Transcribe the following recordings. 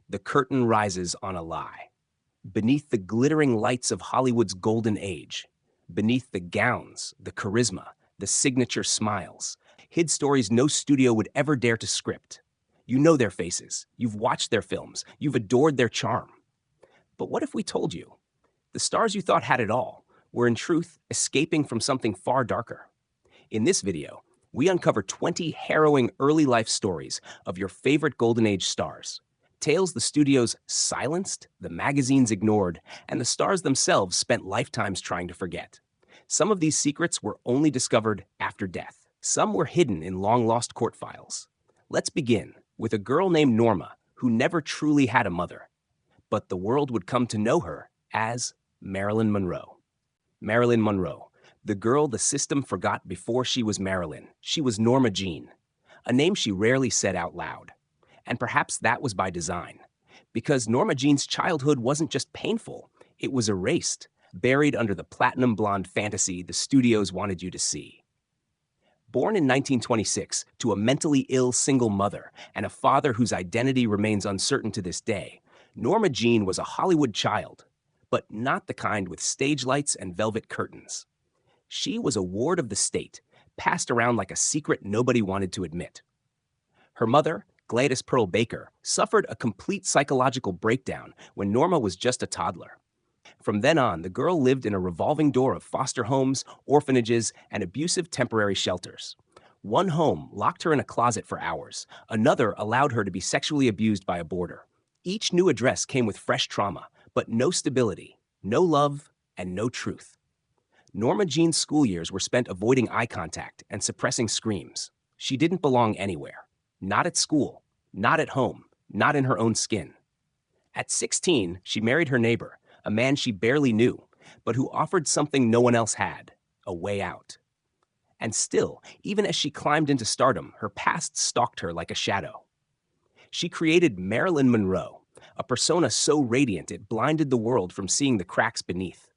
The curtain rises on a lie. Beneath the glittering lights of Hollywood's golden age, beneath the gowns, the charisma, the signature smiles, hid stories no studio would ever dare to script. You know their faces, you've watched their films, you've adored their charm. But what if we told you? The stars you thought had it all were in truth escaping from something far darker. In this video, we uncover 20 harrowing early life stories of your favorite Golden Age stars. Tales the studios silenced, the magazines ignored, and the stars themselves spent lifetimes trying to forget. Some of these secrets were only discovered after death. Some were hidden in long-lost court files. Let's begin with a girl named Norma who never truly had a mother, but the world would come to know her as Marilyn Monroe. Marilyn Monroe, the girl the system forgot before she was Marilyn. She was Norma Jean, a name she rarely said out loud. And perhaps that was by design, because Norma Jean's childhood wasn't just painful, it was erased, buried under the platinum blonde fantasy the studios wanted you to see. Born in 1926 to a mentally ill single mother and a father whose identity remains uncertain to this day, Norma Jean was a Hollywood child, but not the kind with stage lights and velvet curtains. She was a ward of the state, passed around like a secret nobody wanted to admit. Her mother, Gladys Pearl Baker, suffered a complete psychological breakdown when Norma was just a toddler. From then on, the girl lived in a revolving door of foster homes, orphanages, and abusive temporary shelters. One home locked her in a closet for hours. Another allowed her to be sexually abused by a boarder. Each new address came with fresh trauma, but no stability, no love, and no truth. Norma Jean's school years were spent avoiding eye contact and suppressing screams. She didn't belong anywhere. Not at school, not at home, not in her own skin. At 16, she married her neighbor, a man she barely knew, but who offered something no one else had, a way out. And still, even as she climbed into stardom, her past stalked her like a shadow. She created Marilyn Monroe, a persona so radiant it blinded the world from seeing the cracks beneath.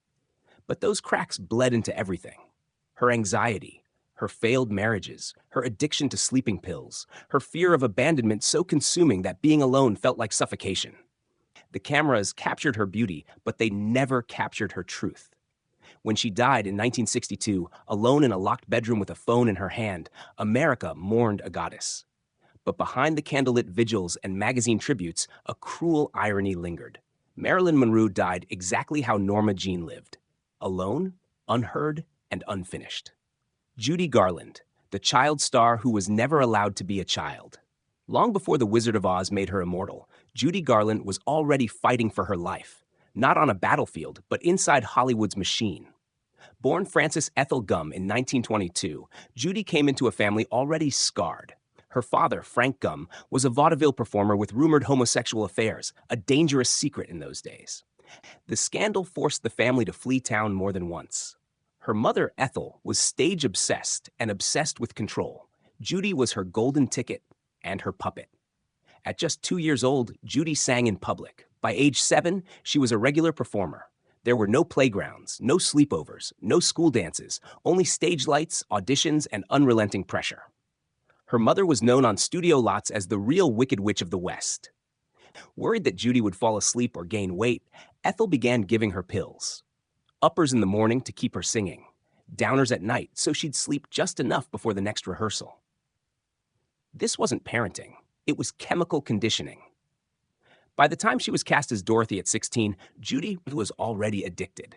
But those cracks bled into everything. Her anxiety, her failed marriages, her addiction to sleeping pills, her fear of abandonment so consuming that being alone felt like suffocation. The cameras captured her beauty, but they never captured her truth. When she died in 1962, alone in a locked bedroom with a phone in her hand, America mourned a goddess. But behind the candlelit vigils and magazine tributes, a cruel irony lingered. Marilyn Monroe died exactly how Norma Jean lived, alone, unheard, and unfinished. Judy Garland, the child star who was never allowed to be a child. Long before The Wizard of Oz made her immortal, Judy Garland was already fighting for her life, not on a battlefield, but inside Hollywood's machine. Born Frances Ethel Gumm in 1922, Judy came into a family already scarred. Her father, Frank Gumm, was a vaudeville performer with rumored homosexual affairs, a dangerous secret in those days. The scandal forced the family to flee town more than once. Her mother, Ethel, was stage-obsessed and obsessed with control. Judy was her golden ticket and her puppet. At just 2 years old, Judy sang in public. By age 7, she was a regular performer. There were no playgrounds, no sleepovers, no school dances, only stage lights, auditions, and unrelenting pressure. Her mother was known on studio lots as the real Wicked Witch of the West. Worried that Judy would fall asleep or gain weight, Ethel began giving her pills. Uppers in the morning to keep her singing, downers at night so she'd sleep just enough before the next rehearsal. This wasn't parenting, it was chemical conditioning. By the time she was cast as Dorothy at 16, Judy was already addicted.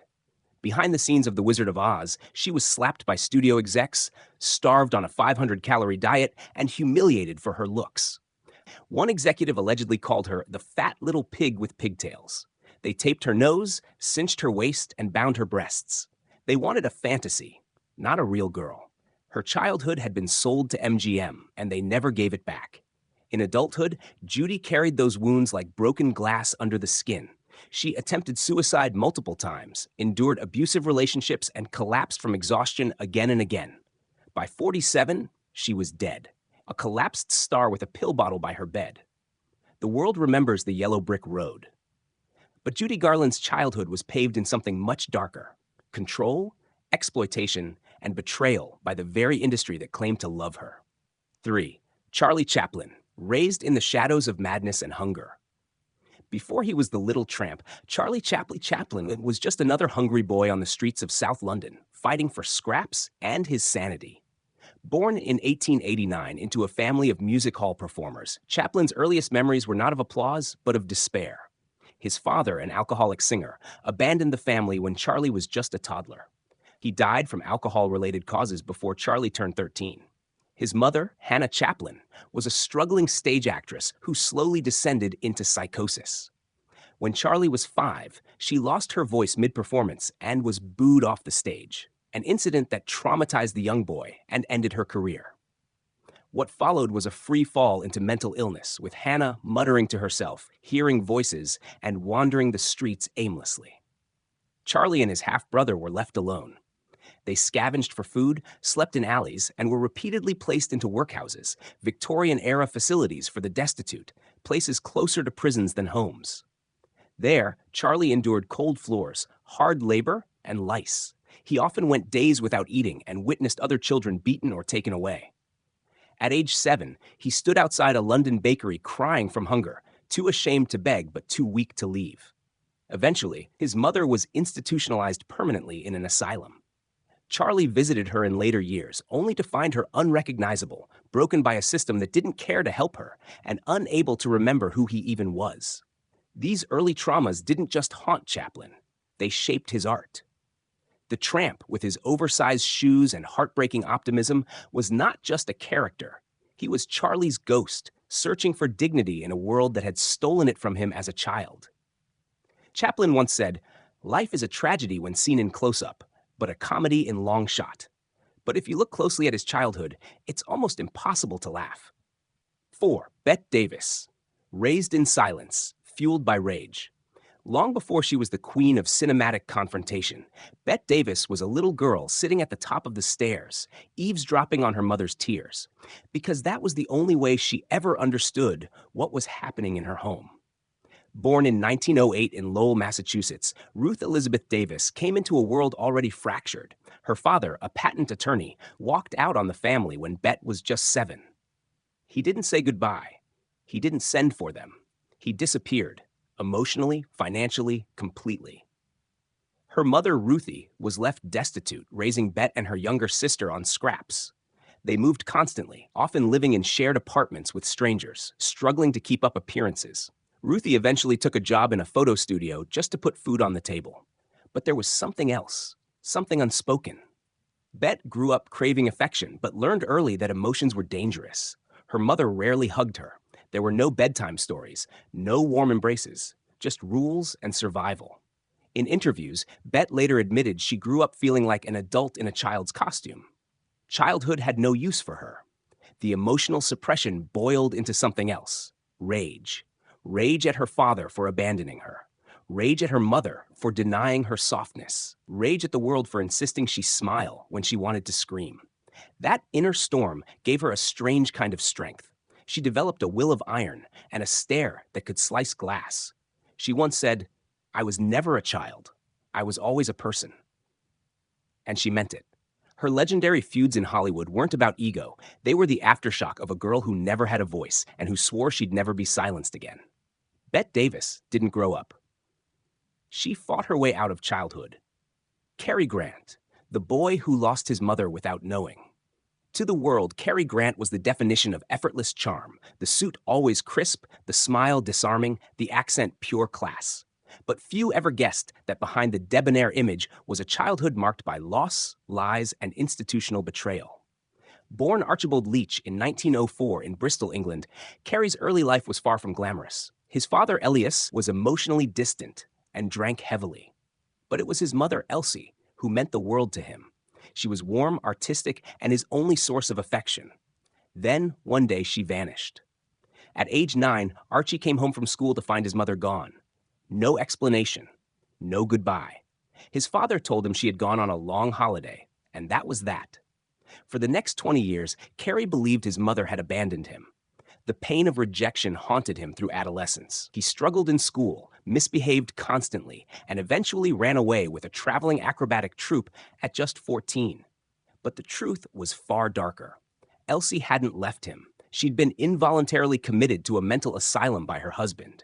Behind the scenes of The Wizard of Oz, she was slapped by studio execs, starved on a 500-calorie diet, and humiliated for her looks. One executive allegedly called her the fat little pig with pigtails. They taped her nose, cinched her waist, and bound her breasts. They wanted a fantasy, not a real girl. Her childhood had been sold to MGM, and they never gave it back. In adulthood, Judy carried those wounds like broken glass under the skin. She attempted suicide multiple times, endured abusive relationships, and collapsed from exhaustion again and again. By 47, she was dead, a collapsed star with a pill bottle by her bed. The world remembers the yellow brick road. But Judy Garland's childhood was paved in something much darker: control, exploitation, and betrayal by the very industry that claimed to love her. 3. Charlie Chaplin, raised in the shadows of madness and hunger. Before he was the little tramp, Charlie Chaplin was just another hungry boy on the streets of South London, fighting for scraps and his sanity. Born in 1889 into a family of music hall performers, Chaplin's earliest memories were not of applause, but of despair. His father, an alcoholic singer, abandoned the family when Charlie was just a toddler. He died from alcohol-related causes before Charlie turned 13. His mother, Hannah Chaplin, was a struggling stage actress who slowly descended into psychosis. When Charlie was 5, she lost her voice mid-performance and was booed off the stage, an incident that traumatized the young boy and ended her career. What followed was a free fall into mental illness, with Hannah muttering to herself, hearing voices, and wandering the streets aimlessly. Charlie and his half-brother were left alone. They scavenged for food, slept in alleys, and were repeatedly placed into workhouses, Victorian-era facilities for the destitute, places closer to prisons than homes. There, Charlie endured cold floors, hard labor, and lice. He often went days without eating and witnessed other children beaten or taken away. At age 7, he stood outside a London bakery crying from hunger, too ashamed to beg but too weak to leave. Eventually, his mother was institutionalized permanently in an asylum. Charlie visited her in later years, only to find her unrecognizable, broken by a system that didn't care to help her, and unable to remember who he even was. These early traumas didn't just haunt Chaplin, they shaped his art. The tramp, with his oversized shoes and heartbreaking optimism, was not just a character. He was Charlie's ghost, searching for dignity in a world that had stolen it from him as a child. Chaplin once said, "Life is a tragedy when seen in close-up, but a comedy in long shot." But if you look closely at his childhood, it's almost impossible to laugh. 4. Bette Davis. Raised in silence, fueled by rage. Long before she was the queen of cinematic confrontation, Bette Davis was a little girl sitting at the top of the stairs, eavesdropping on her mother's tears, because that was the only way she ever understood what was happening in her home. Born in 1908 in Lowell, Massachusetts, Ruth Elizabeth Davis came into a world already fractured. Her father, a patent attorney, walked out on the family when Bette was just 7. He didn't say goodbye. He didn't send for them. He disappeared. Emotionally, financially, completely. Her mother, Ruthie, was left destitute, raising Bette and her younger sister on scraps. They moved constantly, often living in shared apartments with strangers, struggling to keep up appearances. Ruthie eventually took a job in a photo studio just to put food on the table. But there was something else, something unspoken. Bette grew up craving affection, but learned early that emotions were dangerous. Her mother rarely hugged her. There were no bedtime stories, no warm embraces, just rules and survival. In interviews, Bette later admitted she grew up feeling like an adult in a child's costume. Childhood had no use for her. The emotional suppression boiled into something else: rage. Rage at her father for abandoning her. Rage at her mother for denying her softness. Rage at the world for insisting she smile when she wanted to scream. That inner storm gave her a strange kind of strength. She developed a will of iron and a stare that could slice glass. She once said, "I was never a child. I was always a person." And she meant it. Her legendary feuds in Hollywood weren't about ego. They were the aftershock of a girl who never had a voice and who swore she'd never be silenced again. Bette Davis didn't grow up. She fought her way out of childhood. Carrie Grant, the boy who lost his mother without knowing. To the world, Carrie Grant was the definition of effortless charm, the suit always crisp, the smile disarming, the accent pure class. But few ever guessed that behind the debonair image was a childhood marked by loss, lies, and institutional betrayal. Born Archibald Leach in 1904 in Bristol, England, Carrie's early life was far from glamorous. His father, Elias, was emotionally distant and drank heavily. But it was his mother, Elsie, who meant the world to him. She was warm, artistic, and his only source of affection. Then, one day, she vanished. At age 9, Archie came home from school to find his mother gone. No explanation. No goodbye. His father told him she had gone on a long holiday, and that was that. For the next 20 years, Carrie believed his mother had abandoned him. The pain of rejection haunted him through adolescence. He struggled in school, misbehaved constantly, and eventually ran away with a traveling acrobatic troupe at just 14. But the truth was far darker. Elsie hadn't left him. She'd been involuntarily committed to a mental asylum by her husband.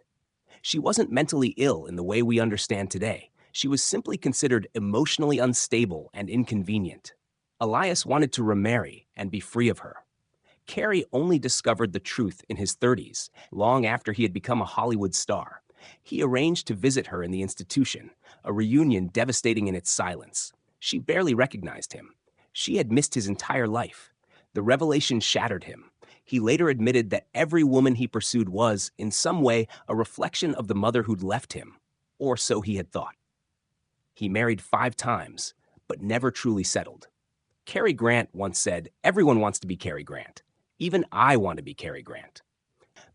She wasn't mentally ill in the way we understand today. She was simply considered emotionally unstable and inconvenient. Elias wanted to remarry and be free of her. Carrie only discovered the truth in his 30s, long after he had become a Hollywood star. He arranged to visit her in the institution, a reunion devastating in its silence. She barely recognized him. She had missed his entire life. The revelation shattered him. He later admitted that every woman he pursued was, in some way, a reflection of the mother who'd left him, or so he had thought. He married 5 times, but never truly settled. Cary Grant once said, "Everyone wants to be Cary Grant. Even I want to be Cary Grant."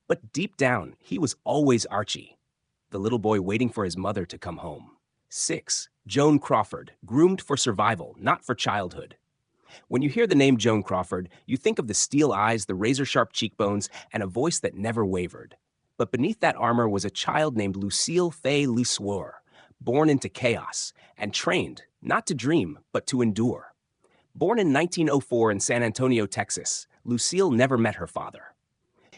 But deep down, he was always Archie, the little boy waiting for his mother to come home. 6. Joan Crawford, groomed for survival, not for childhood. When you hear the name Joan Crawford, you think of the steel eyes, the razor-sharp cheekbones, and a voice that never wavered. But beneath that armor was a child named Lucille Fay Lesueur, born into chaos, and trained, not to dream, but to endure. Born in 1904 in San Antonio, Texas, Lucille never met her father.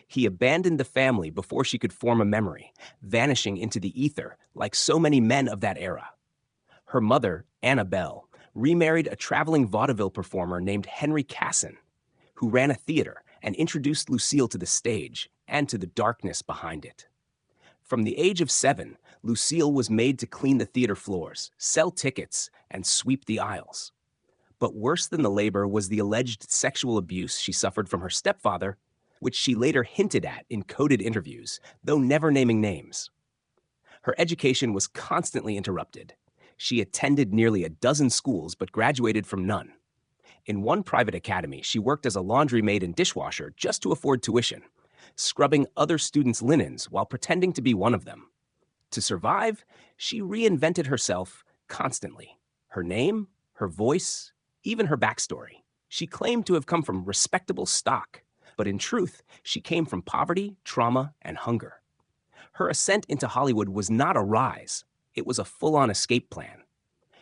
He abandoned the family before she could form a memory, vanishing into the ether like so many men of that era. Her mother, Annabelle, remarried a traveling vaudeville performer named Henry Casson, who ran a theater and introduced Lucille to the stage and to the darkness behind it. From the age of 7, Lucille was made to clean the theater floors, sell tickets, and sweep the aisles. But worse than the labor was the alleged sexual abuse she suffered from her stepfather, which she later hinted at in coded interviews, though never naming names. Her education was constantly interrupted. She attended nearly a dozen schools but graduated from none. In one private academy, she worked as a laundry maid and dishwasher just to afford tuition, scrubbing other students' linens while pretending to be one of them. To survive, she reinvented herself constantly. Her name, her voice, even her backstory. She claimed to have come from respectable stock, but in truth, she came from poverty, trauma, and hunger. Her ascent into Hollywood was not a rise. It was a full-on escape plan.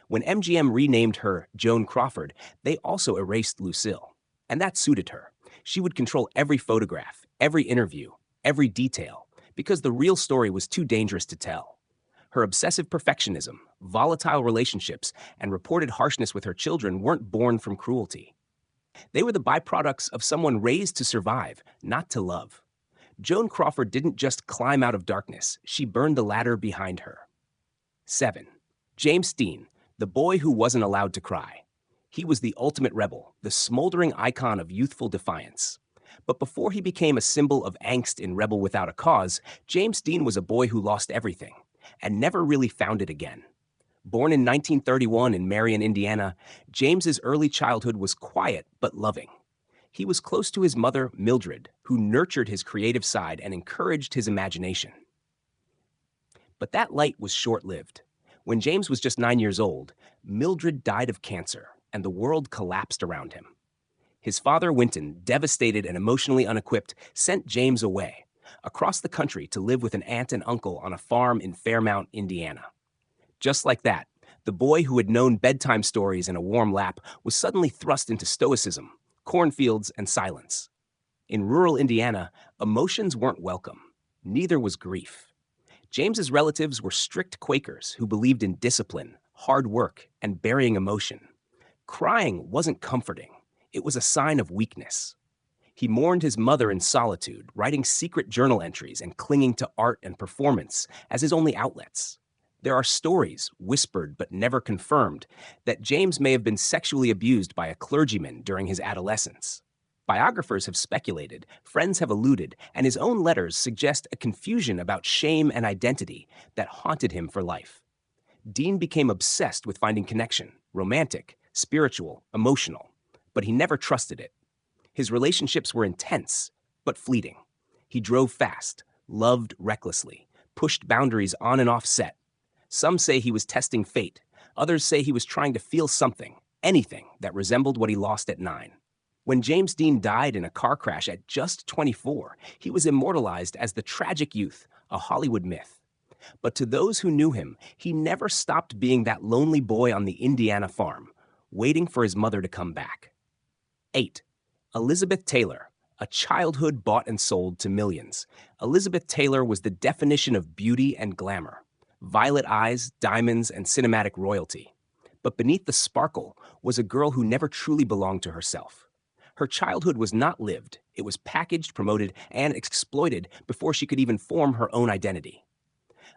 When MGM renamed her Joan Crawford, they also erased Lucille. And that suited her. She would control every photograph, every interview, every detail, because the real story was too dangerous to tell. Her obsessive perfectionism, volatile relationships, and reported harshness with her children weren't born from cruelty. They were the byproducts of someone raised to survive, not to love. Joan Crawford didn't just climb out of darkness, she burned the ladder behind her. 7. James Dean, the boy who wasn't allowed to cry. He was the ultimate rebel, the smoldering icon of youthful defiance. But before he became a symbol of angst in Rebel Without a Cause, James Dean was a boy who lost everything and never really found it again. Born in 1931 in Marion, Indiana, James's early childhood was quiet but loving. He was close to his mother, Mildred, who nurtured his creative side and encouraged his imagination. But that light was short-lived. When James was just 9 years old, Mildred died of cancer, and the world collapsed around him. His father, Winton, devastated and emotionally unequipped, sent James away, across the country to live with an aunt and uncle on a farm in Fairmount, Indiana. Just like that, the boy who had known bedtime stories and a warm lap was suddenly thrust into stoicism, cornfields, and silence. In rural Indiana, emotions weren't welcome. Neither was grief. James's relatives were strict Quakers who believed in discipline, hard work, and burying emotion. Crying wasn't comforting. It was a sign of weakness. He mourned his mother in solitude, writing secret journal entries and clinging to art and performance as his only outlets. There are stories, whispered but never confirmed, that James may have been sexually abused by a clergyman during his adolescence. Biographers have speculated, friends have alluded, and his own letters suggest a confusion about shame and identity that haunted him for life. Dean became obsessed with finding connection, romantic, spiritual, emotional, but he never trusted it. His relationships were intense, but fleeting. He drove fast, loved recklessly, pushed boundaries on and off set. Some say he was testing fate. Others say he was trying to feel something, anything that resembled what he lost at 9. When James Dean died in a car crash at just 24, he was immortalized as the tragic youth, a Hollywood myth. But to those who knew him, he never stopped being that lonely boy on the Indiana farm, waiting for his mother to come back. 8. Elizabeth Taylor, A childhood bought and sold to millions, Elizabeth Taylor was the definition of beauty and glamour. Violet eyes, diamonds, and cinematic royalty. But beneath the sparkle was a girl who never truly belonged to herself. Her childhood was not lived, it was packaged, promoted, and exploited before she could even form her own identity.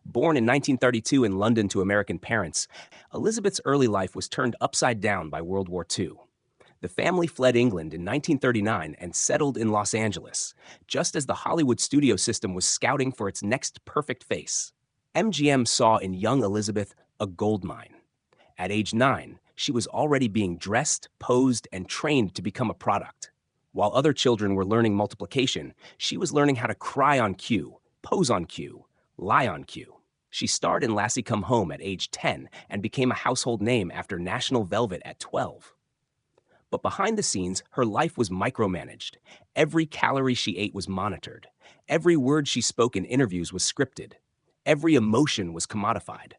Born in 1932 in London to American parents, Elizabeth's early life was turned upside down by World War II. The family fled England in 1939 and settled in Los Angeles, just as the Hollywood studio system was scouting for its next perfect face. MGM saw in young Elizabeth a goldmine. At age 9, she was already being dressed, posed, and trained to become a product. While other children were learning multiplication, she was learning how to cry on cue, pose on cue, lie on cue. She starred in Lassie Come Home at age 10 and became a household name after National Velvet at 12. But behind the scenes, her life was micromanaged. Every calorie she ate was monitored. Every word she spoke in interviews was scripted. Every emotion was commodified.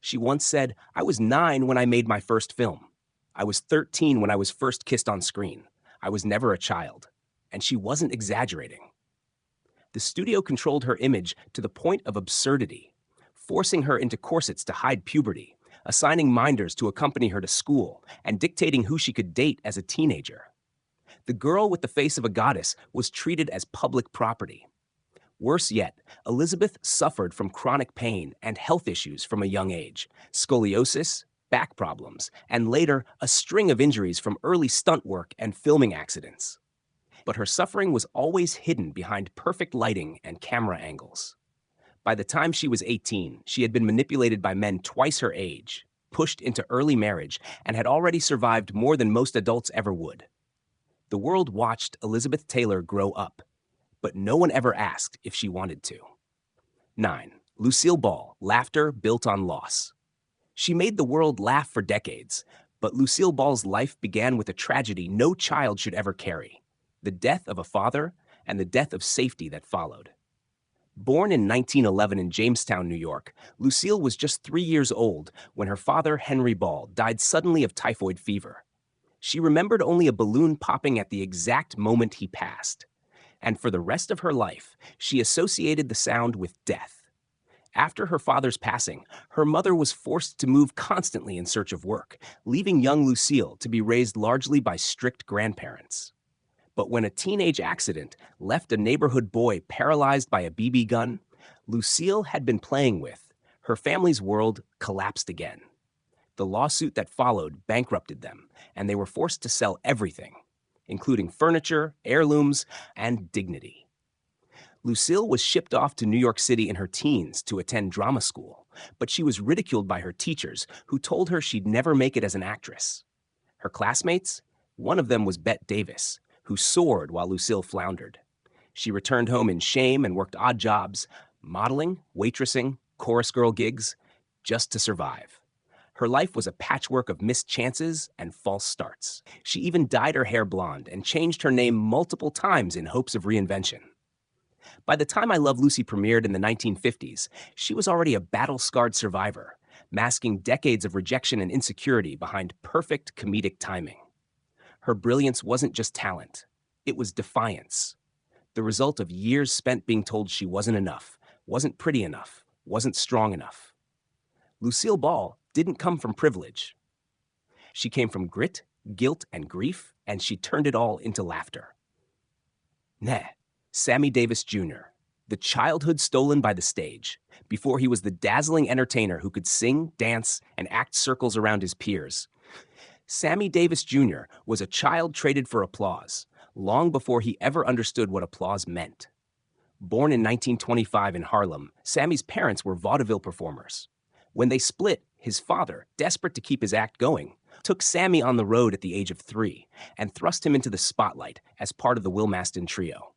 She once said, "I was 9 when I made my first film. I was 13 when I was first kissed on screen. I was never a child." And she wasn't exaggerating. The studio controlled her image to the point of absurdity, forcing her into corsets to hide puberty, assigning minders to accompany her to school, and dictating who she could date as a teenager. The girl with the face of a goddess was treated as public property. Worse yet, Elizabeth suffered from chronic pain and health issues from a young age, scoliosis, back problems, and later a string of injuries from early stunt work and filming accidents. But her suffering was always hidden behind perfect lighting and camera angles. By the time she was 18, she had been manipulated by men twice her age, pushed into early marriage, and had already survived more than most adults ever would. The world watched Elizabeth Taylor grow up, but no one ever asked if she wanted to. 9. Lucille Ball, laughter built on loss. She made the world laugh for decades, but Lucille Ball's life began with a tragedy no child should ever carry: the death of a father and the death of safety that followed. Born in 1911 in Jamestown, New York, Lucille was just 3 years old when her father, Henry Ball, died suddenly of typhoid fever. She remembered only a balloon popping at the exact moment he passed. And for the rest of her life, she associated the sound with death. After her father's passing, her mother was forced to move constantly in search of work, leaving young Lucille to be raised largely by strict grandparents. But when a teenage accident left a neighborhood boy paralyzed by a BB gun Lucille had been playing with, her family's world collapsed again. The lawsuit that followed bankrupted them, and they were forced to sell everything, including furniture, heirlooms, and dignity. Lucille was shipped off to New York City in her teens to attend drama school, but she was ridiculed by her teachers who told her she'd never make it as an actress. Her classmates? One of them was Bette Davis, who soared while Lucille floundered. She returned home in shame and worked odd jobs, modeling, waitressing, chorus girl gigs, just to survive. Her life was a patchwork of missed chances and false starts. She even dyed her hair blonde and changed her name multiple times in hopes of reinvention. By the time I Love Lucy premiered in the 1950s, she was already a battle-scarred survivor, masking decades of rejection and insecurity behind perfect comedic timing. Her brilliance wasn't just talent, it was defiance. The result of years spent being told she wasn't enough, wasn't pretty enough, wasn't strong enough. Lucille Ball didn't come from privilege. She came from grit, guilt, and grief, and she turned it all into laughter. Sammy Davis Jr., the childhood stolen by the stage, before he was the dazzling entertainer who could sing, dance, and act circles around his peers. Sammy Davis Jr. was a child traded for applause, long before he ever understood what applause meant. Born in 1925 in Harlem, Sammy's parents were vaudeville performers. When they split, his father, desperate to keep his act going, took Sammy on the road at the age of 3 and thrust him into the spotlight as part of the Will Maston Trio.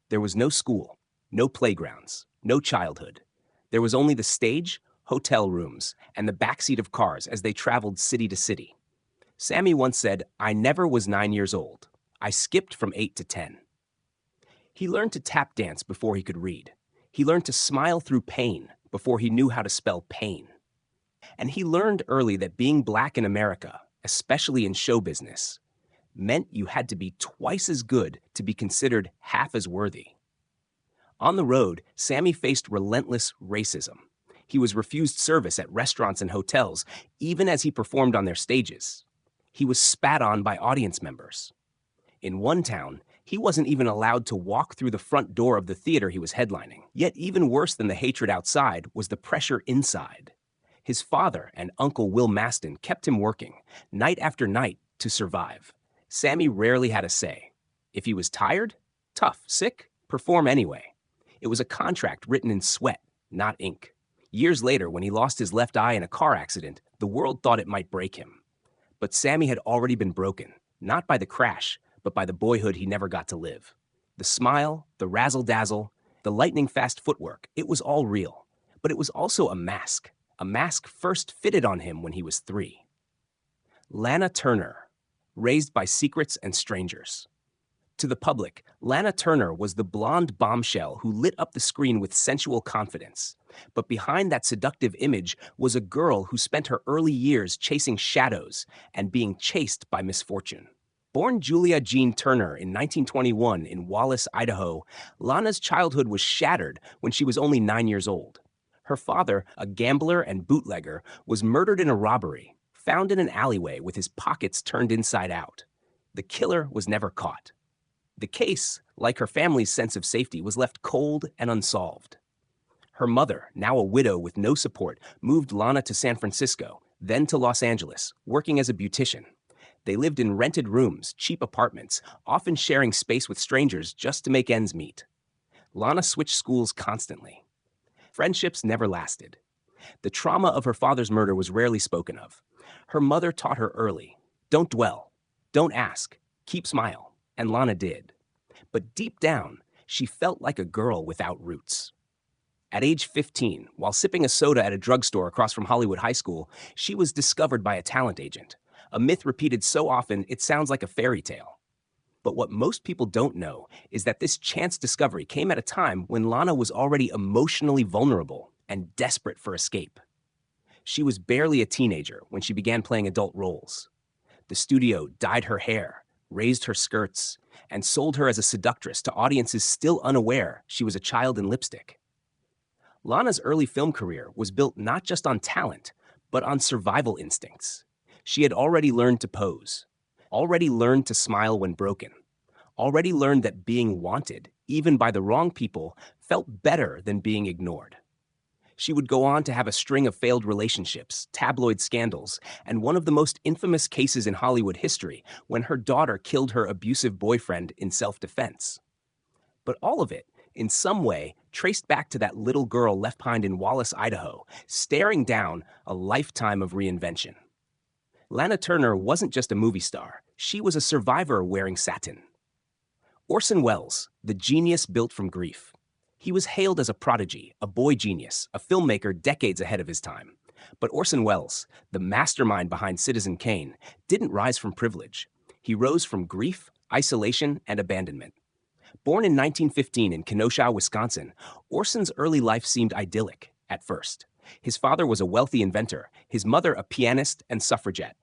There was no school, no playgrounds, no childhood. There was only the stage, hotel rooms, and the backseat of cars as they traveled city to city. Sammy once said, "I never was 9 years old. I skipped from 8 to 10. He learned to tap dance before he could read. He learned to smile through pain before he knew how to spell pain. And he learned early that being black in America, especially in show business, meant you had to be twice as good to be considered half as worthy. On the road, Sammy faced relentless racism. He was refused service at restaurants and hotels, even as he performed on their stages. He was spat on by audience members. In one town, he wasn't even allowed to walk through the front door of the theater he was headlining. Yet even worse than the hatred outside was the pressure inside. His father and Uncle Will Maston kept him working, night after night, to survive. Sammy rarely had a say. If he was tired, tough, sick, perform anyway. It was a contract written in sweat, not ink. Years later, when he lost his left eye in a car accident, the world thought it might break him. But Sammy had already been broken, not by the crash, but by the boyhood he never got to live. The smile, the razzle-dazzle, the lightning-fast footwork, it was all real. But it was also a mask first fitted on him when he was 3. Lana Turner, raised by secrets and strangers. To the public, Lana Turner was the blonde bombshell who lit up the screen with sensual confidence. But behind that seductive image was a girl who spent her early years chasing shadows and being chased by misfortune. Born Julia Jean Turner in 1921 in Wallace, Idaho, Lana's childhood was shattered when she was only 9 years old. Her father, a gambler and bootlegger, was murdered in a robbery, found in an alleyway with his pockets turned inside out. The killer was never caught. The case, like her family's sense of safety, was left cold and unsolved. Her mother, now a widow with no support, moved Lana to San Francisco, then to Los Angeles, working as a beautician. They lived in rented rooms, cheap apartments, often sharing space with strangers just to make ends meet. Lana switched schools constantly. Friendships never lasted. The trauma of her father's murder was rarely spoken of. Her mother taught her early, don't dwell, don't ask, keep smile, and Lana did. But deep down, she felt like a girl without roots. At age 15, while sipping a soda at a drugstore across from Hollywood High School, she was discovered by a talent agent. A myth repeated so often it sounds like a fairy tale. But what most people don't know is that this chance discovery came at a time when Lana was already emotionally vulnerable and desperate for escape. She was barely a teenager when she began playing adult roles. The studio dyed her hair, raised her skirts, and sold her as a seductress to audiences still unaware she was a child in lipstick. Lana's early film career was built not just on talent, but on survival instincts. She had already learned to pose, already learned to smile when broken, already learned that being wanted, even by the wrong people, felt better than being ignored. She would go on to have a string of failed relationships, tabloid scandals, and one of the most infamous cases in Hollywood history when her daughter killed her abusive boyfriend in self-defense. But all of it, in some way, traced back to that little girl left behind in Wallace, Idaho, staring down a lifetime of reinvention. Lana Turner wasn't just a movie star. She was a survivor wearing satin. Orson Welles, the genius built from grief. He was hailed as a prodigy, a boy genius, a filmmaker decades ahead of his time. But Orson Welles, the mastermind behind Citizen Kane, didn't rise from privilege. He rose from grief, isolation, and abandonment. Born in 1915 in Kenosha, Wisconsin, Orson's early life seemed idyllic at first. His father was a wealthy inventor, his mother a pianist and suffragette.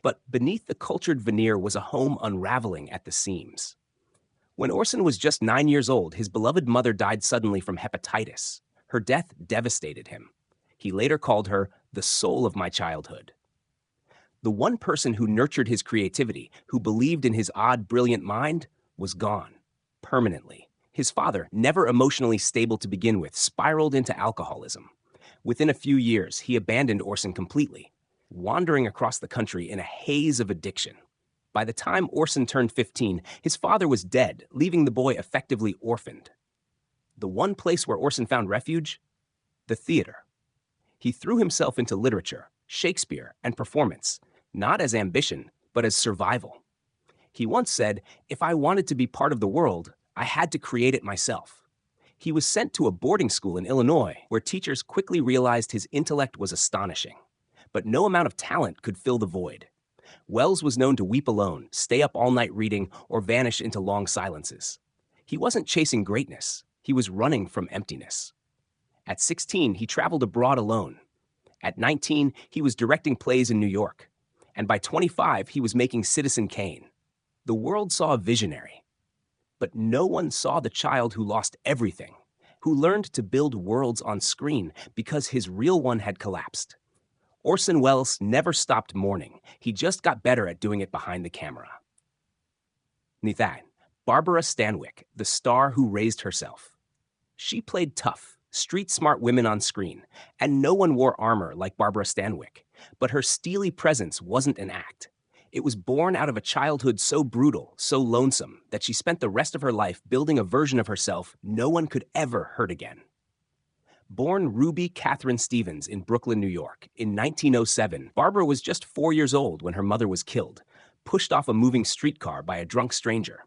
But beneath the cultured veneer was a home unraveling at the seams. When Orson was just 9 years old, his beloved mother died suddenly from hepatitis. Her death devastated him. He later called her the soul of my childhood. The one person who nurtured his creativity, who believed in his odd, brilliant mind, was gone, permanently. His father, never emotionally stable to begin with, spiraled into alcoholism. Within a few years, he abandoned Orson completely, wandering across the country in a haze of addiction. By the time Orson turned 15, his father was dead, leaving the boy effectively orphaned. The one place where Orson found refuge? The theater. He threw himself into literature, Shakespeare, and performance, not as ambition, but as survival. He once said, "If I wanted to be part of the world, I had to create it myself." He was sent to a boarding school in Illinois, where teachers quickly realized his intellect was astonishing. But no amount of talent could fill the void. Welles was known to weep alone, stay up all night reading, or vanish into long silences. He wasn't chasing greatness. He was running from emptiness. At 16, he traveled abroad alone. At 19, he was directing plays in New York. And by 25, he was making Citizen Kane. The world saw a visionary, but no one saw the child who lost everything, who learned to build worlds on screen because his real one had collapsed. Orson Welles never stopped mourning. He just got better at doing it behind the camera. Nithan, Barbara Stanwyck, the star who raised herself. She played tough, street-smart women on screen, and no one wore armor like Barbara Stanwyck. But her steely presence wasn't an act. It was born out of a childhood so brutal, so lonesome, that she spent the rest of her life building a version of herself no one could ever hurt again. Born Ruby Catherine Stevens in Brooklyn, New York, in 1907, Barbara was just 4 years old when her mother was killed, pushed off a moving streetcar by a drunk stranger.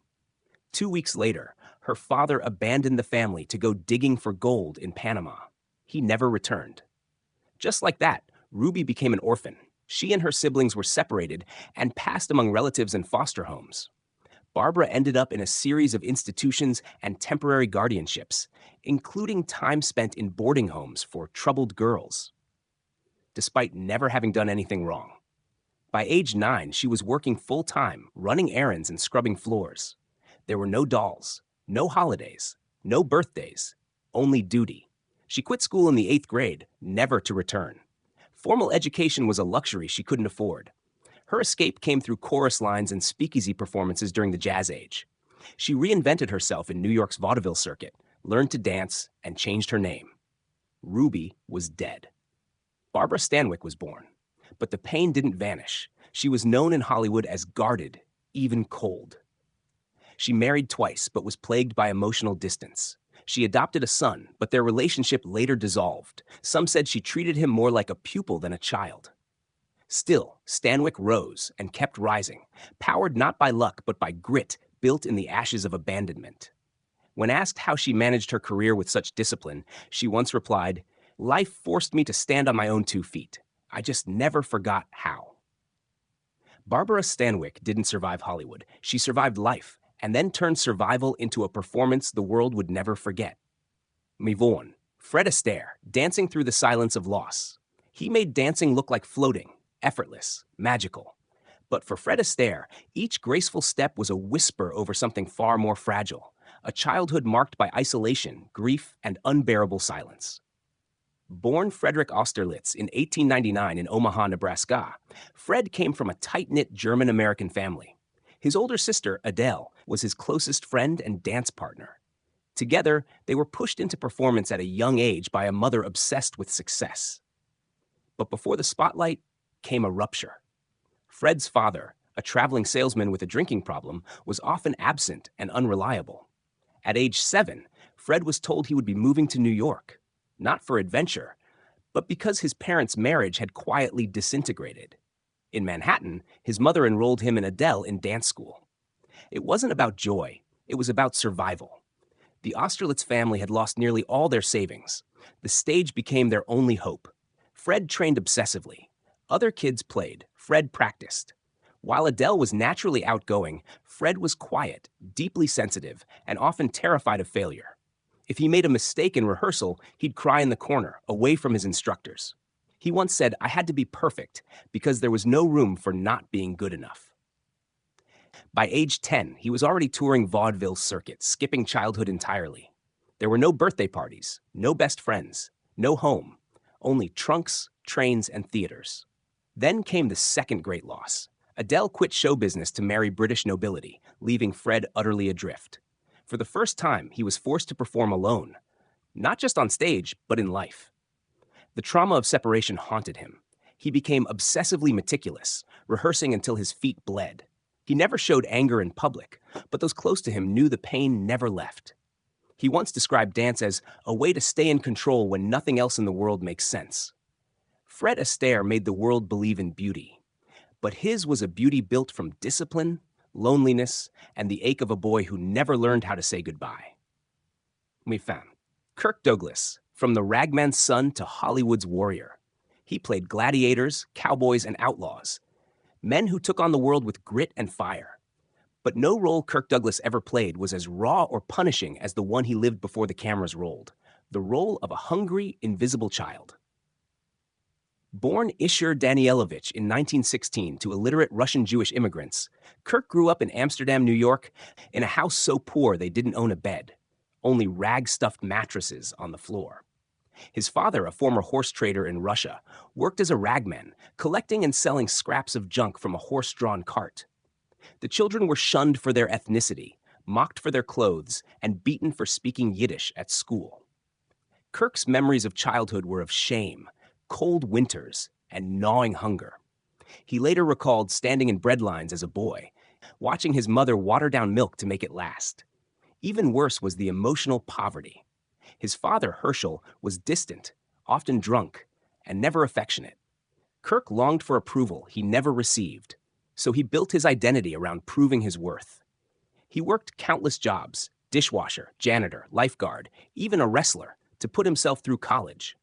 2 weeks later, her father abandoned the family to go digging for gold in Panama. He never returned. Just like that, Ruby became an orphan. She and her siblings were separated and passed among relatives in foster homes. Barbara ended up in a series of institutions and temporary guardianships, including time spent in boarding homes for troubled girls, despite never having done anything wrong. By age 9, she was working full-time, running errands and scrubbing floors. There were no dolls, no holidays, no birthdays, only duty. She quit school in the 8th grade, never to return. Formal education was a luxury she couldn't afford. Her escape came through chorus lines and speakeasy performances during the Jazz Age. She reinvented herself in New York's vaudeville circuit, learned to dance, and changed her name. Ruby was dead. Barbara Stanwyck was born, but the pain didn't vanish. She was known in Hollywood as guarded, even cold. She married twice, but was plagued by emotional distance. She adopted a son, but their relationship later dissolved. Some said she treated him more like a pupil than a child. Still, Stanwyck rose and kept rising, powered not by luck but by grit built in the ashes of abandonment. When asked how she managed her career with such discipline, she once replied, "Life forced me to stand on my own 2 feet. I just never forgot how." Barbara Stanwyck didn't survive Hollywood. She survived life, and then turned survival into a performance the world would never forget. Mivon, Fred Astaire, dancing through the silence of loss. He made dancing look like floating, effortless, magical. But for Fred Astaire, each graceful step was a whisper over something far more fragile, a childhood marked by isolation, grief, and unbearable silence. Born Frederick Austerlitz in 1899 in Omaha, Nebraska, Fred came from a tight-knit German-American family. His older sister, Adele, was his closest friend and dance partner. Together, they were pushed into performance at a young age by a mother obsessed with success. But before the spotlight came a rupture. Fred's father, a traveling salesman with a drinking problem, was often absent and unreliable. At age 7, Fred was told he would be moving to New York, not for adventure, but because his parents' marriage had quietly disintegrated. In Manhattan, his mother enrolled him in Adele in dance school. It wasn't about joy, it was about survival. The Austerlitz family had lost nearly all their savings. The stage became their only hope. Fred trained obsessively. Other kids played. Fred practiced. While Adele was naturally outgoing, Fred was quiet, deeply sensitive, and often terrified of failure. If he made a mistake in rehearsal, he'd cry in the corner, away from his instructors. He once said, "I had to be perfect because there was no room for not being good enough." By age 10, he was already touring vaudeville circuits, skipping childhood entirely. There were no birthday parties, no best friends, no home, only trunks, trains, and theaters. Then came the second great loss. Adele quit show business to marry British nobility, leaving Fred utterly adrift. For the first time, he was forced to perform alone, not just on stage, but in life. The trauma of separation haunted him. He became obsessively meticulous, rehearsing until his feet bled. He never showed anger in public, but those close to him knew the pain never left. He once described dance as a way to stay in control when nothing else in the world makes sense. Fred Astaire made the world believe in beauty, but his was a beauty built from discipline, loneliness, and the ache of a boy who never learned how to say goodbye. We found Kirk Douglas, from the ragman's son to Hollywood's warrior. He played gladiators, cowboys, and outlaws, men who took on the world with grit and fire. But no role Kirk Douglas ever played was as raw or punishing as the one he lived before the cameras rolled, the role of a hungry, invisible child. Born Ishur Danielovich in 1916 to illiterate Russian Jewish immigrants, Kirk grew up in Amsterdam, New York, in a house so poor they didn't own a bed, only rag-stuffed mattresses on the floor. His father, a former horse trader in Russia, worked as a ragman, collecting and selling scraps of junk from a horse-drawn cart. The children were shunned for their ethnicity, mocked for their clothes, and beaten for speaking Yiddish at school. Kirk's memories of childhood were of shame, cold winters, and gnawing hunger. He later recalled standing in bread lines as a boy, watching his mother water down milk to make it last. Even worse was the emotional poverty. His father, Herschel, was distant, often drunk, and never affectionate. Kirk longed for approval he never received, so he built his identity around proving his worth. He worked countless jobs, dishwasher, janitor, lifeguard, even a wrestler, to put himself through college.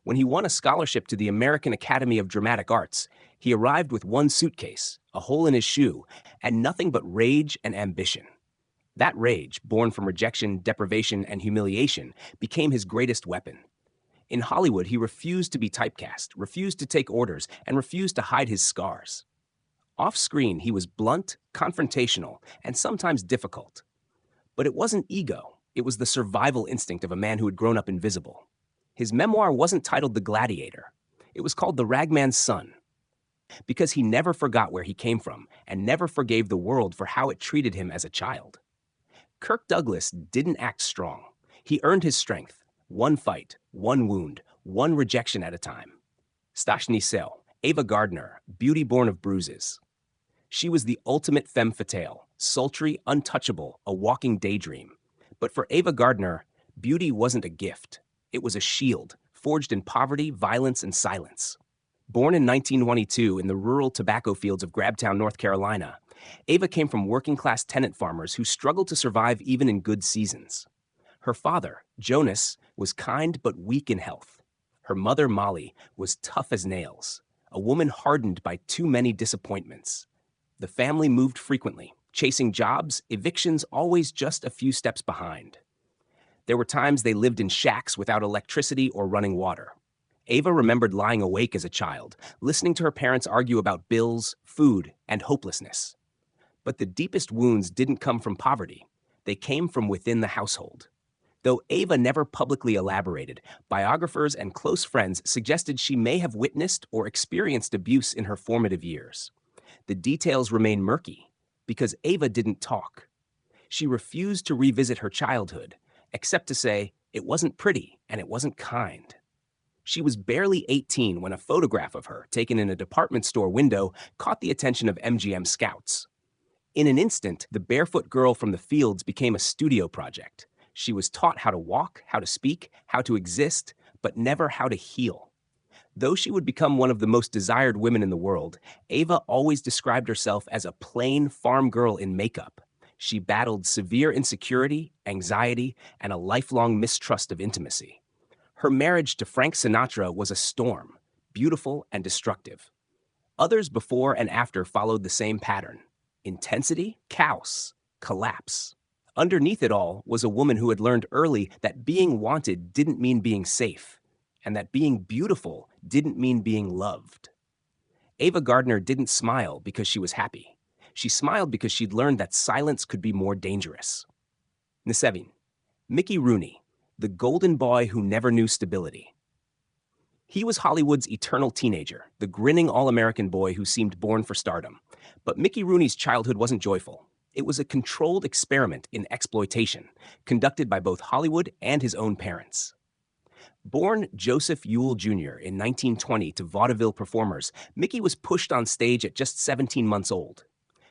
When he won a scholarship to the American Academy of Dramatic Arts, he arrived with one suitcase, a hole in his shoe, and nothing but rage and ambition. That rage, born from rejection, deprivation, and humiliation, became his greatest weapon. In Hollywood, he refused to be typecast, refused to take orders, and refused to hide his scars. Off-screen, he was blunt, confrontational, and sometimes difficult. But it wasn't ego. It was the survival instinct of a man who had grown up invisible. His memoir wasn't titled The Gladiator. It was called The Ragman's Son, because he never forgot where he came from and never forgave the world for how it treated him as a child. Kirk Douglas didn't act strong. He earned his strength, one fight, one wound, one rejection at a time. Stashny Sel, Ava Gardner, beauty born of bruises. She was the ultimate femme fatale, sultry, untouchable, a walking daydream. But for Ava Gardner, beauty wasn't a gift. It was a shield, forged in poverty, violence, and silence. Born in 1922 in the rural tobacco fields of Grabtown, North Carolina, Ava came from working-class tenant farmers who struggled to survive even in good seasons. Her father, Jonas, was kind but weak in health. Her mother, Molly, was tough as nails, a woman hardened by too many disappointments. The family moved frequently, chasing jobs, evictions always just a few steps behind. There were times they lived in shacks without electricity or running water. Ava remembered lying awake as a child, listening to her parents argue about bills, food, and hopelessness. But the deepest wounds didn't come from poverty. They came from within the household. Though Ava never publicly elaborated, biographers and close friends suggested she may have witnessed or experienced abuse in her formative years. The details remain murky because Ava didn't talk. She refused to revisit her childhood, except to say it wasn't pretty and it wasn't kind. She was barely 18 when a photograph of her, taken in a department store window, caught the attention of MGM scouts. In an instant, the barefoot girl from the fields became a studio project. She was taught how to walk, how to speak, how to exist, but never how to heal. Though she would become one of the most desired women in the world, Ava always described herself as a plain farm girl in makeup. She battled severe insecurity, anxiety, and a lifelong mistrust of intimacy. Her marriage to Frank Sinatra was a storm, beautiful and destructive. Others before and after followed the same pattern. Intensity, chaos, collapse. Underneath it all was a woman who had learned early that being wanted didn't mean being safe, and that being beautiful didn't mean being loved. Ava Gardner didn't smile because she was happy. She smiled because she'd learned that silence could be more dangerous. Nisevin, Mickey Rooney, the golden boy who never knew stability. He was Hollywood's eternal teenager, the grinning all-American boy who seemed born for stardom. But Mickey Rooney's childhood wasn't joyful. It was a controlled experiment in exploitation, conducted by both Hollywood and his own parents. Born Joseph Ewell Jr. in 1920 to vaudeville performers, Mickey was pushed on stage at just 17 months old.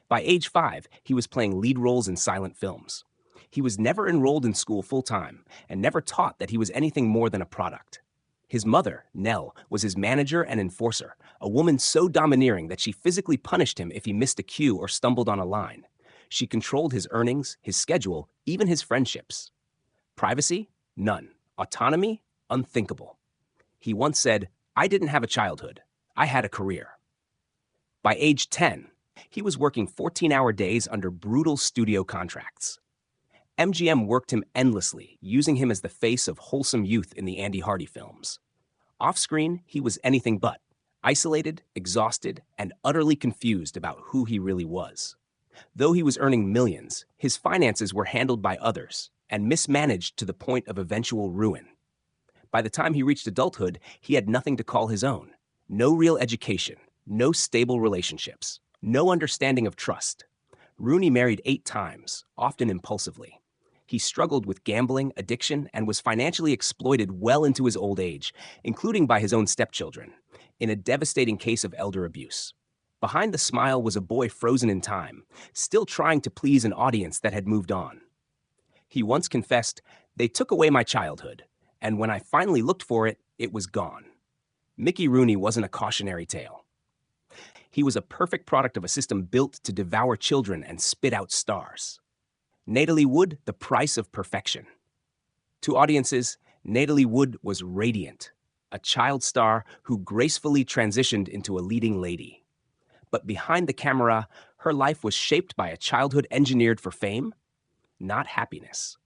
By age 5, he was playing lead roles in silent films. He was never enrolled in school full-time and never taught that he was anything more than a product. His mother, Nell, was his manager and enforcer, a woman so domineering that she physically punished him if he missed a cue or stumbled on a line. She controlled his earnings, his schedule, even his friendships. Privacy? None. Autonomy? Unthinkable. He once said, "I didn't have a childhood. I had a career." By age 10, he was working 14-hour days under brutal studio contracts. MGM worked him endlessly, using him as the face of wholesome youth in the Andy Hardy films. Off-screen, he was anything but. isolated, exhausted, and utterly confused about who he really was. Though he was earning millions, his finances were handled by others and mismanaged to the point of eventual ruin. By the time he reached adulthood, he had nothing to call his own. No real education, no stable relationships, no understanding of trust. Rooney married 8 times, often impulsively. He struggled with gambling, addiction, and was financially exploited well into his old age, including by his own stepchildren, in a devastating case of elder abuse. Behind the smile was a boy frozen in time, still trying to please an audience that had moved on. He once confessed, "They took away my childhood, and when I finally looked for it, it was gone." Mickey Rooney wasn't a cautionary tale. He was a perfect product of a system built to devour children and spit out stars. Natalie Wood, the price of perfection. To audiences, Natalie Wood was radiant, a child star who gracefully transitioned into a leading lady. But behind the camera, her life was shaped by a childhood engineered for fame, not happiness.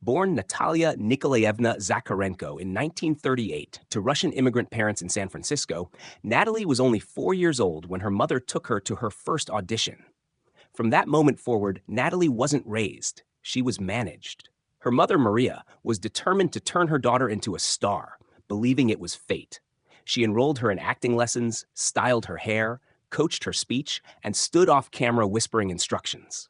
Born Natalia Nikolaevna Zakharenko in 1938 to Russian immigrant parents in San Francisco, Natalie was only 4 years old when her mother took her to her first audition. From that moment forward, Natalie wasn't raised, she was managed. Her mother, Maria, was determined to turn her daughter into a star, believing it was fate. She enrolled her in acting lessons, styled her hair, coached her speech, and stood off camera whispering instructions.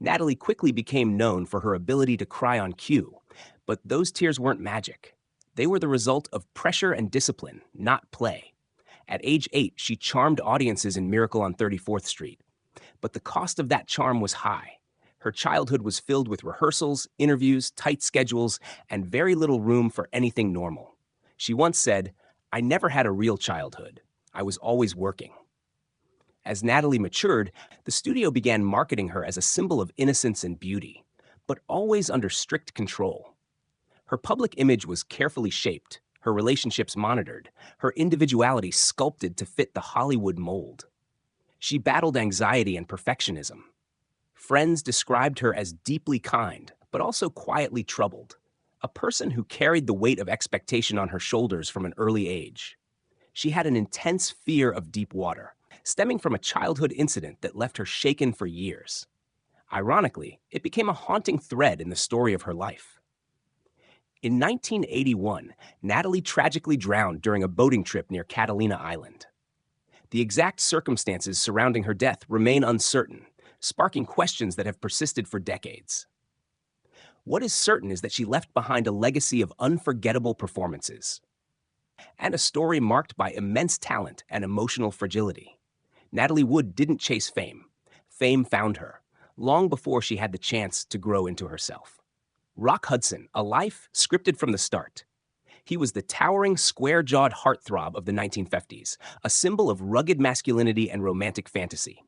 Natalie quickly became known for her ability to cry on cue, but those tears weren't magic. They were the result of pressure and discipline, not play. At age 8, she charmed audiences in Miracle on 34th Street. But the cost of that charm was high. Her childhood was filled with rehearsals, interviews, tight schedules, and very little room for anything normal. She once said, "I never had a real childhood. I was always working." As Natalie matured, the studio began marketing her as a symbol of innocence and beauty, but always under strict control. Her public image was carefully shaped, her relationships monitored, her individuality sculpted to fit the Hollywood mold. She battled anxiety and perfectionism. Friends described her as deeply kind, but also quietly troubled, a person who carried the weight of expectation on her shoulders from an early age. She had an intense fear of deep water, stemming from a childhood incident that left her shaken for years. Ironically, it became a haunting thread in the story of her life. In 1981, Natalie tragically drowned during a boating trip near Catalina Island. The exact circumstances surrounding her death remain uncertain, sparking questions that have persisted for decades. What is certain is that she left behind a legacy of unforgettable performances and a story marked by immense talent and emotional fragility. Natalie Wood didn't chase fame. Fame found her, long before she had the chance to grow into herself. Rock Hudson, a life scripted from the start. He was the towering, square-jawed heartthrob of the 1950s, a symbol of rugged masculinity and romantic fantasy.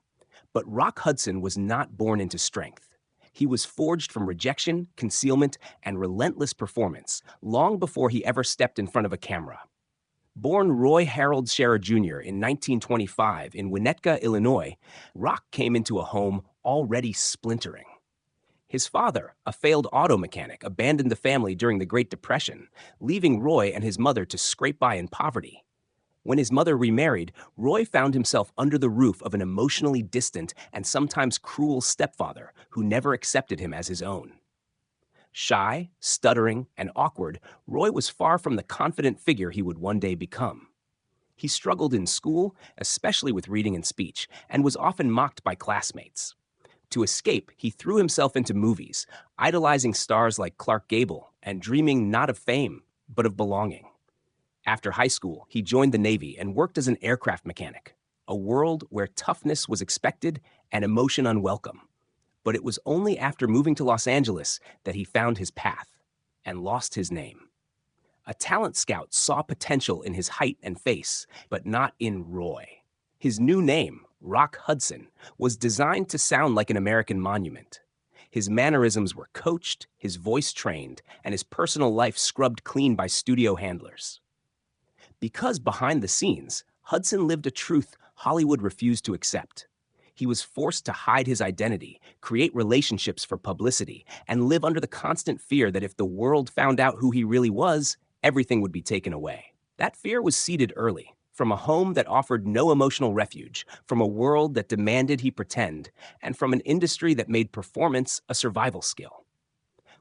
But Rock Hudson was not born into strength. He was forged from rejection, concealment, and relentless performance, long before he ever stepped in front of a camera. Born Roy Harold Scherer Jr. in 1925 in Winnetka, Illinois, Rock came into a home already splintering. His father, a failed auto mechanic, abandoned the family during the Great Depression, leaving Roy and his mother to scrape by in poverty. When his mother remarried, Roy found himself under the roof of an emotionally distant and sometimes cruel stepfather who never accepted him as his own. Shy, stuttering, and awkward, Roy was far from the confident figure he would one day become. He struggled in school, especially with reading and speech, and was often mocked by classmates. To escape, he threw himself into movies, idolizing stars like Clark Gable and dreaming not of fame, but of belonging. After high school, he joined the Navy and worked as an aircraft mechanic, a world where toughness was expected and emotion unwelcome. But it was only after moving to Los Angeles that he found his path and lost his name. A talent scout saw potential in his height and face, but not in Roy. His new name, Rock Hudson, was designed to sound like an American monument. His mannerisms were coached, his voice trained, and his personal life scrubbed clean by studio handlers. Because behind the scenes, Hudson lived a truth Hollywood refused to accept. He was forced to hide his identity, create relationships for publicity, and live under the constant fear that if the world found out who he really was, everything would be taken away. That fear was seeded early, from a home that offered no emotional refuge, from a world that demanded he pretend, and from an industry that made performance a survival skill.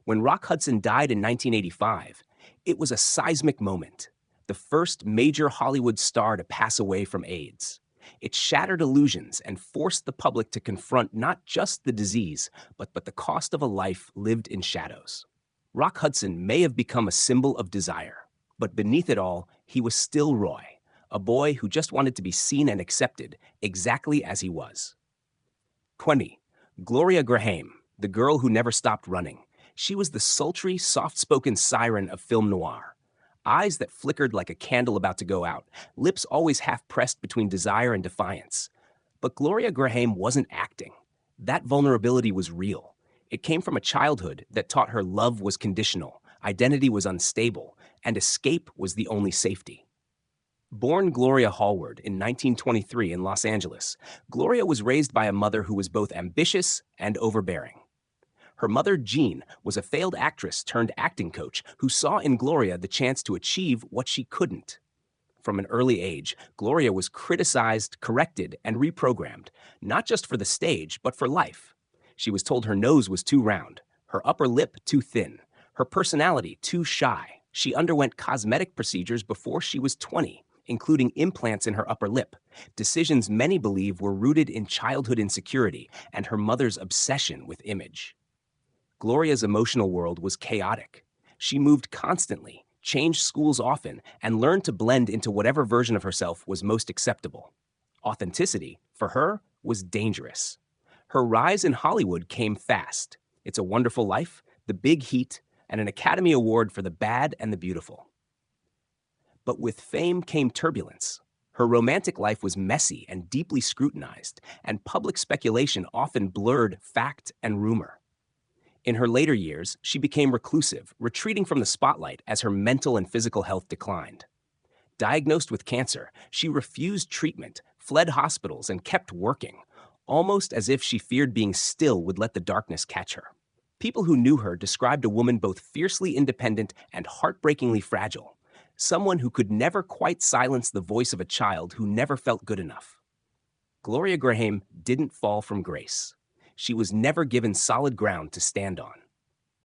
When Rock Hudson died in 1985, it was a seismic moment, the first major Hollywood star to pass away from AIDS. It shattered illusions and forced the public to confront not just the disease, but the cost of a life lived in shadows. Rock Hudson may have become a symbol of desire, but beneath it all, he was still Roy, a boy who just wanted to be seen and accepted exactly as he was. 20. Gloria Graham, the girl who never stopped running. She was the sultry, soft-spoken siren of film noir. Eyes that flickered like a candle about to go out, lips always half-pressed between desire and defiance. But Gloria Graham wasn't acting. That vulnerability was real. It came from a childhood that taught her love was conditional, identity was unstable, and escape was the only safety. Born Gloria Hallward in 1923 in Los Angeles, Gloria was raised by a mother who was both ambitious and overbearing. Her mother, Jean, was a failed actress turned acting coach who saw in Gloria the chance to achieve what she couldn't. From an early age, Gloria was criticized, corrected, and reprogrammed, not just for the stage, but for life. She was told her nose was too round, her upper lip too thin, her personality too shy. She underwent cosmetic procedures before she was 20, including implants in her upper lip, decisions many believe were rooted in childhood insecurity and her mother's obsession with image. Gloria's emotional world was chaotic. She moved constantly, changed schools often, and learned to blend into whatever version of herself was most acceptable. Authenticity, for her, was dangerous. Her rise in Hollywood came fast. It's a Wonderful Life, The Big Heat, and an Academy Award for the Bad and the Beautiful. But with fame came turbulence. Her romantic life was messy and deeply scrutinized, and public speculation often blurred fact and rumor. In her later years, she became reclusive, retreating from the spotlight as her mental and physical health declined. Diagnosed with cancer, she refused treatment, fled hospitals, and kept working, almost as if she feared being still would let the darkness catch her. People who knew her described a woman both fiercely independent and heartbreakingly fragile, someone who could never quite silence the voice of a child who never felt good enough. Gloria Graham didn't fall from grace. She was never given solid ground to stand on.